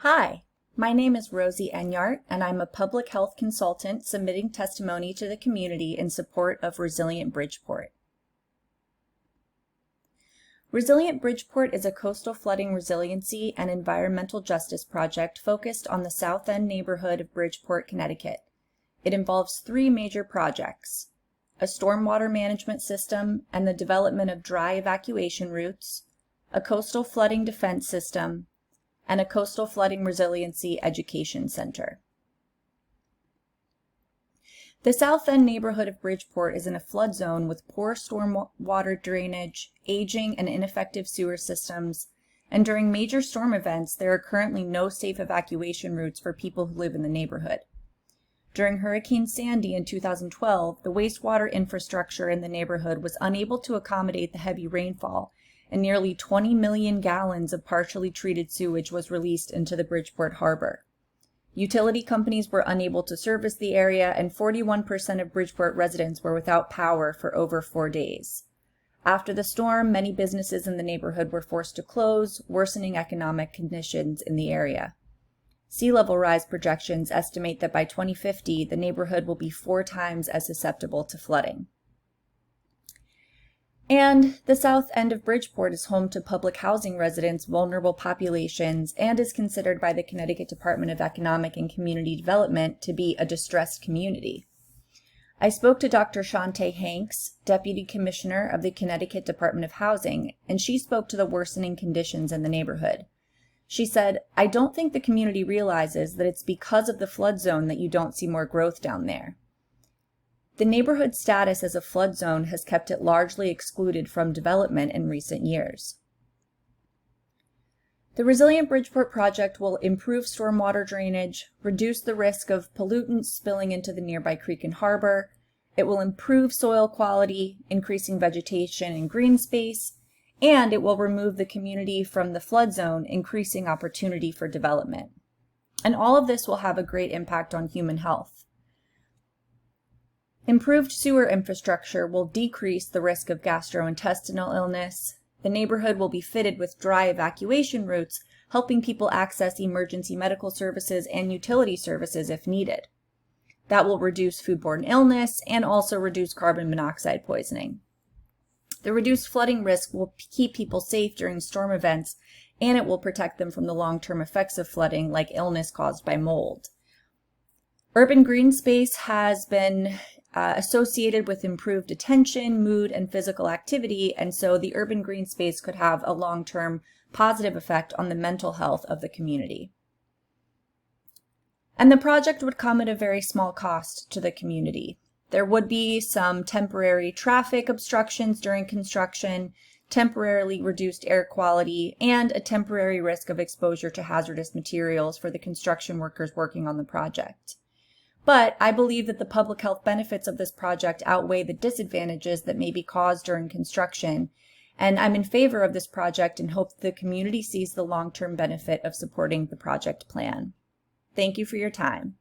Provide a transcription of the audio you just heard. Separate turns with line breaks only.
Hi, my name is Rosie Enyart, and I'm a public health consultant submitting testimony to the community in support of Resilient Bridgeport. Resilient Bridgeport is a coastal flooding resiliency and environmental justice project focused on the South End neighborhood of Bridgeport, Connecticut. It involves three major projects: a stormwater management system and the development of dry evacuation routes, a coastal flooding defense system, and a coastal flooding resiliency education center. The South End neighborhood of Bridgeport is in a flood zone with poor stormwater drainage, aging and ineffective sewer systems, and during major storm events, there are currently no safe evacuation routes for people who live in the neighborhood. During Hurricane Sandy in 2012, the wastewater infrastructure in the neighborhood was unable to accommodate the heavy rainfall, and nearly 20 million gallons of partially treated sewage was released into the Bridgeport Harbor. Utility companies were unable to service the area, and 41% of Bridgeport residents were without power for over 4 days. After the storm, many businesses in the neighborhood were forced to close, worsening economic conditions in the area. Sea level rise projections estimate that by 2050, the neighborhood will be 4 times as susceptible to flooding. And the South End of Bridgeport is home to public housing residents, vulnerable populations, and is considered by the Connecticut Department of Economic and Community Development to be a distressed community. I spoke to Dr. Shantae Hanks, Deputy Commissioner of the Connecticut Department of Housing, and she spoke to the worsening conditions in the neighborhood. She said, "I don't think the community realizes that it's because of the flood zone that you don't see more growth down there. The neighborhood status as a flood zone has kept it largely excluded from development in recent years." The Resilient Bridgeport project will improve stormwater drainage, reduce the risk of pollutants spilling into the nearby creek and harbor. It will improve soil quality, increasing vegetation and green space, and it will remove the community from the flood zone, increasing opportunity for development. And all of this will have a great impact on human health. Improved sewer infrastructure will decrease the risk of gastrointestinal illness. The neighborhood will be fitted with dry evacuation routes, helping people access emergency medical services and utility services if needed. That will reduce foodborne illness and also reduce carbon monoxide poisoning. The reduced flooding risk will keep people safe during storm events, and it will protect them from the long-term effects of flooding, like illness caused by mold. Urban green space has been associated with improved attention, mood, and physical activity, and so the urban green space could have a long-term positive effect on the mental health of the community. And the project would come at a very small cost to the community. There would be some temporary traffic obstructions during construction, temporarily reduced air quality, and a temporary risk of exposure to hazardous materials for the construction workers working on the project. But I believe that the public health benefits of this project outweigh the disadvantages that may be caused during construction, and I'm in favor of this project and hope the community sees the long-term benefit of supporting the project plan. Thank you for your time.